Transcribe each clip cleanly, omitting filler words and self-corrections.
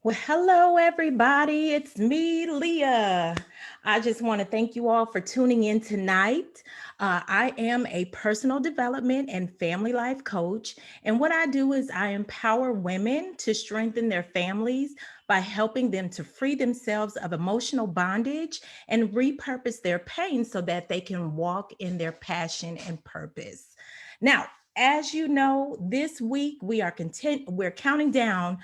Well, hello, everybody. It's me, Leah. I just want to thank you all for tuning in tonight. I am a personal development and family life coach. And what I do is I empower women to strengthen their families by helping them to free themselves of emotional bondage and repurpose their pain so that they can walk in their passion and purpose. Now, as you know, this week we're counting down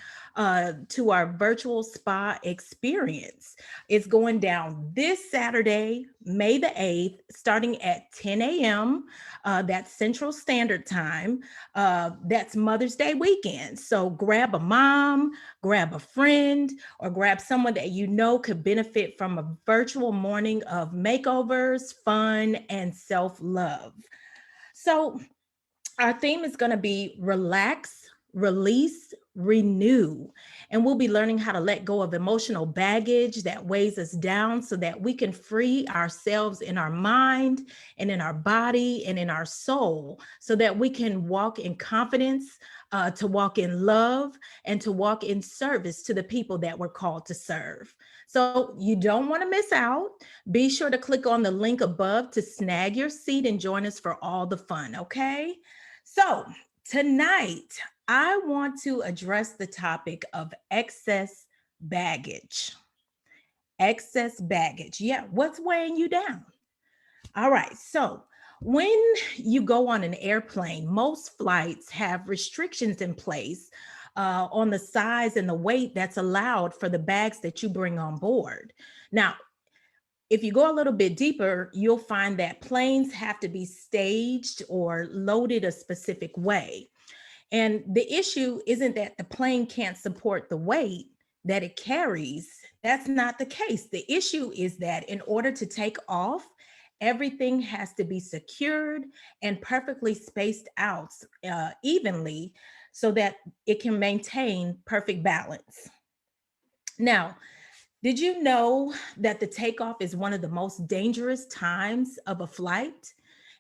to our virtual spa experience. It's going down this Saturday, May the 8th, starting at 10 a.m. That's Central Standard Time. That's Mother's Day weekend. So grab a mom, grab a friend, or grab someone that you know could benefit from a virtual morning of makeovers, fun, and self love. So, our theme is going to be relax, release, renew. And we'll be learning how to let go of emotional baggage that weighs us down so that we can free ourselves in our mind and in our body and in our soul so that we can walk in confidence, to walk in love, and to walk in service to the people that we're called to serve. So you don't want to miss out. Be sure to click on the link above to snag your seat and join us for all the fun, okay? So, tonight, I want to address the topic of excess baggage. Excess baggage. Yeah, what's weighing you down? All right. So, when you go on an airplane, most flights have restrictions in place on the size and the weight that's allowed for the bags that you bring on board. Now, if you go a little bit deeper, you'll find that planes have to be staged or loaded a specific way. And the issue isn't that the plane can't support the weight that it carries. That's not the case. The issue is that in order to take off, everything has to be secured and perfectly spaced out evenly so that it can maintain perfect balance. Now, did you know that the takeoff is one of the most dangerous times of a flight?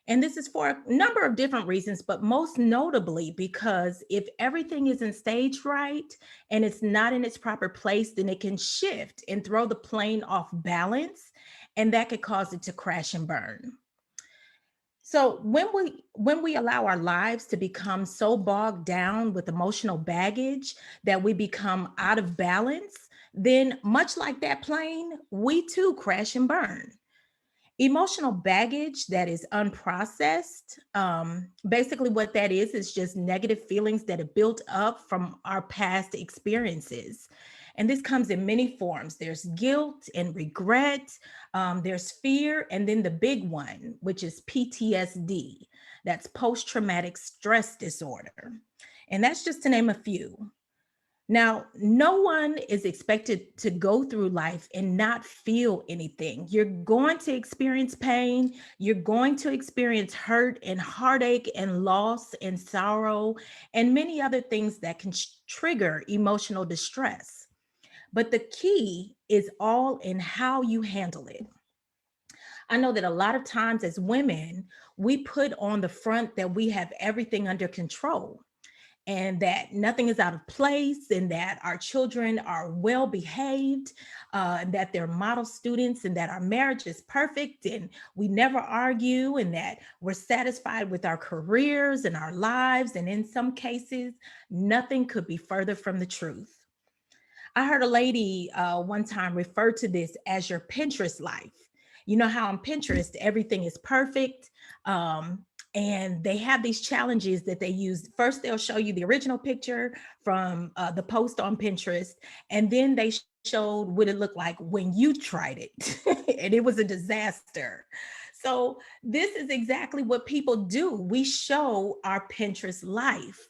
And this is for a number of different reasons, but most notably because if everything isn't staged right and it's not in its proper place, then it can shift and throw the plane off balance, and that could cause it to crash and burn. So when we allow our lives to become so bogged down with emotional baggage that we become out of balance, then much like that plane, we too crash and burn. Emotional baggage that is unprocessed, basically what that is just negative feelings that have built up from our past experiences. And this comes in many forms. There's guilt and regret, there's fear, and then the big one, which is PTSD. That's post traumatic stress disorder. And that's just to name a few. Now, no one is expected to go through life and not feel anything. You're going to experience pain. You're going to experience hurt and heartache and loss and sorrow and many other things that can trigger emotional distress. But the key is all in how you handle it. I know that a lot of times as women, we put on the front that we have everything under control and that nothing is out of place and that our children are well behaved, and that they're model students and that our marriage is perfect and we never argue and that we're satisfied with our careers and our lives. And in some cases, nothing could be further from the truth. I heard a lady one time refer to this as your Pinterest life. You know how on Pinterest, everything is perfect. And they have these challenges that they use. First, they'll show you the original picture from the post on Pinterest, and then they showed what it looked like when you tried it, and it was a disaster. So, this is exactly what people do. We show our Pinterest life.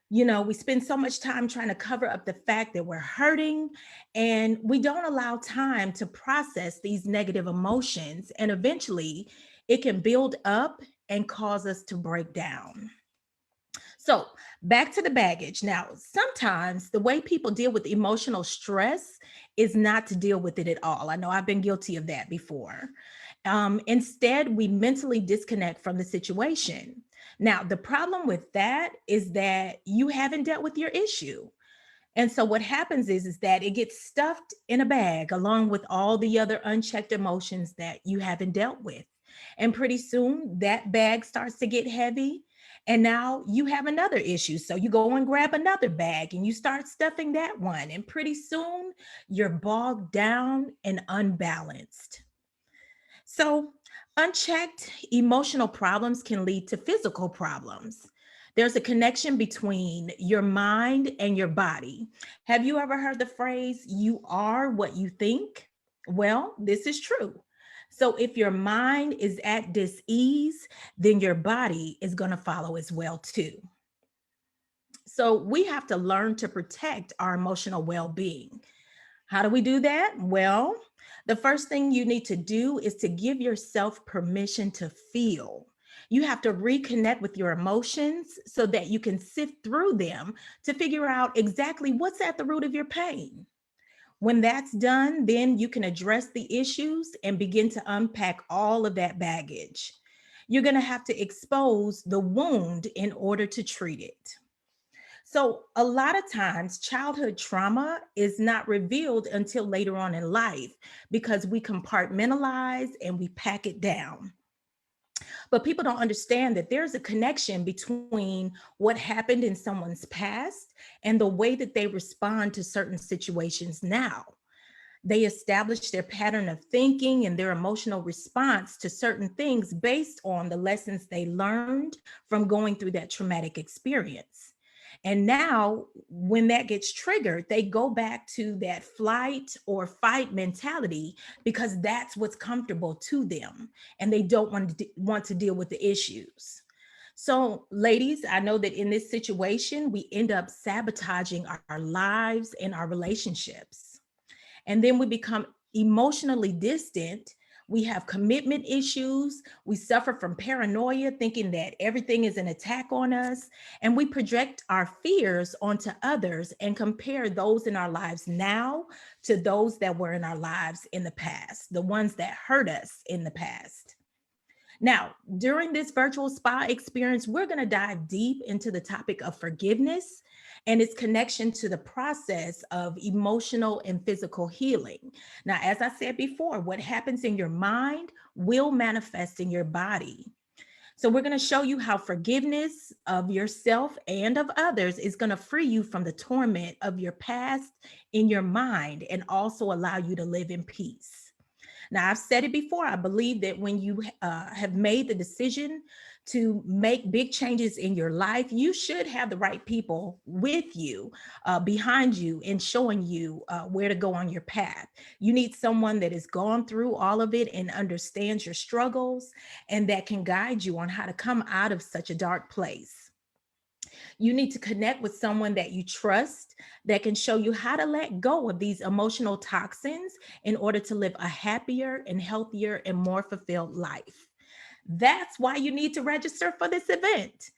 We spend so much time trying to cover up the fact that we're hurting, and we don't allow time to process these negative emotions. And eventually, it can build up and cause us to break down. So, back to the baggage. Now, sometimes the way people deal with emotional stress is not to deal with it at all. I know I've been guilty of that before. Instead, we mentally disconnect from the situation. Now, the problem with that is that you haven't dealt with your issue. And so what happens is that it gets stuffed in a bag along with all the other unchecked emotions that you haven't dealt with. And pretty soon that bag starts to get heavy. And now you have another issue. So you go and grab another bag and you start stuffing that one. And pretty soon you're bogged down and unbalanced. So, unchecked emotional problems can lead to physical problems. There's a connection between your mind and your body. Have you ever heard the phrase, you are what you think? Well, this is true. So, if your mind is at dis-ease, then your body is going to follow as well too. So, we have to learn to protect our emotional well-being. How do we do that? Well, the first thing you need to do is to give yourself permission to feel. You have to reconnect with your emotions so that you can sift through them to figure out exactly what's at the root of your pain. When that's done, then you can address the issues and begin to unpack all of that baggage. You're going to have to expose the wound in order to treat it. So, a lot of times, childhood trauma is not revealed until later on in life because we compartmentalize and we pack it down. But people don't understand that there's a connection between what happened in someone's past and the way that they respond to certain situations now. They establish their pattern of thinking and their emotional response to certain things based on the lessons they learned from going through that traumatic experience. And now, when that gets triggered, they go back to that flight or fight mentality because that's what's comfortable to them, and they don't want to deal with the issues. So, ladies, I know that in this situation, we end up sabotaging our lives and our relationships. And then we become emotionally distant. We have commitment issues. We suffer from paranoia, thinking that everything is an attack on us. And we project our fears onto others and compare those in our lives now to those that were in our lives in the past, the ones that hurt us in the past. Now, during this virtual spa experience, we're going to dive deep into the topic of forgiveness and its connection to the process of emotional and physical healing. Now, as I said before, what happens in your mind will manifest in your body. So, we're going to show you how forgiveness of yourself and of others is going to free you from the torment of your past in your mind and also allow you to live in peace. Now, I've said it before. I believe that when you have made the decision to make big changes in your life, you should have the right people with you, behind you, and showing you where to go on your path. You need someone that has gone through all of it and understands your struggles and that can guide you on how to come out of such a dark place. You need to connect with someone that you trust that can show you how to let go of these emotional toxins in order to live a happier and healthier and more fulfilled life. That's why you need to register for this event.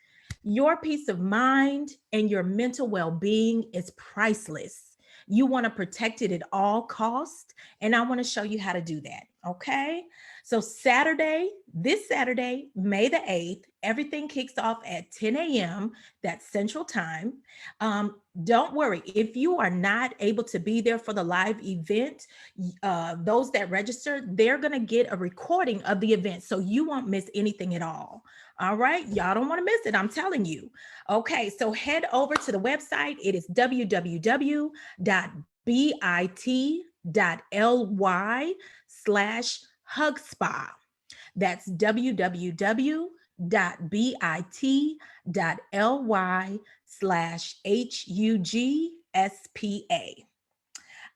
Your peace of mind and your mental well being is priceless. You want to protect it at all costs. And I want to show you how to do that. Okay. So, this Saturday, May the 8th, everything kicks off at 10 a.m. That's Central Time. Don't worry, if you are not able to be there for the live event, those that register, they're going to get a recording of the event. So you won't miss anything at all. All right. Y'all don't want to miss it. I'm telling you. Okay. So head over to the website. It is www.bit.ly/hugspa. That's www.bit.ly/HUGSPA.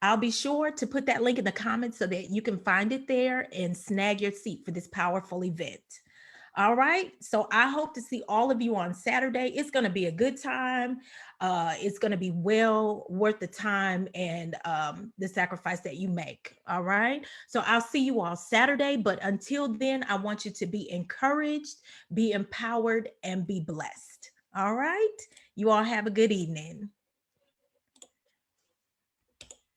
I'll be sure to put that link in the comments so that you can find it there and snag your seat for this powerful event. All right. So I hope to see all of you on Saturday. It's going to be a good time. It's going to be well worth the time and the sacrifice that you make. All right. So I'll see you all Saturday. But until then, I want you to be encouraged, be empowered, and be blessed. All right. You all have a good evening.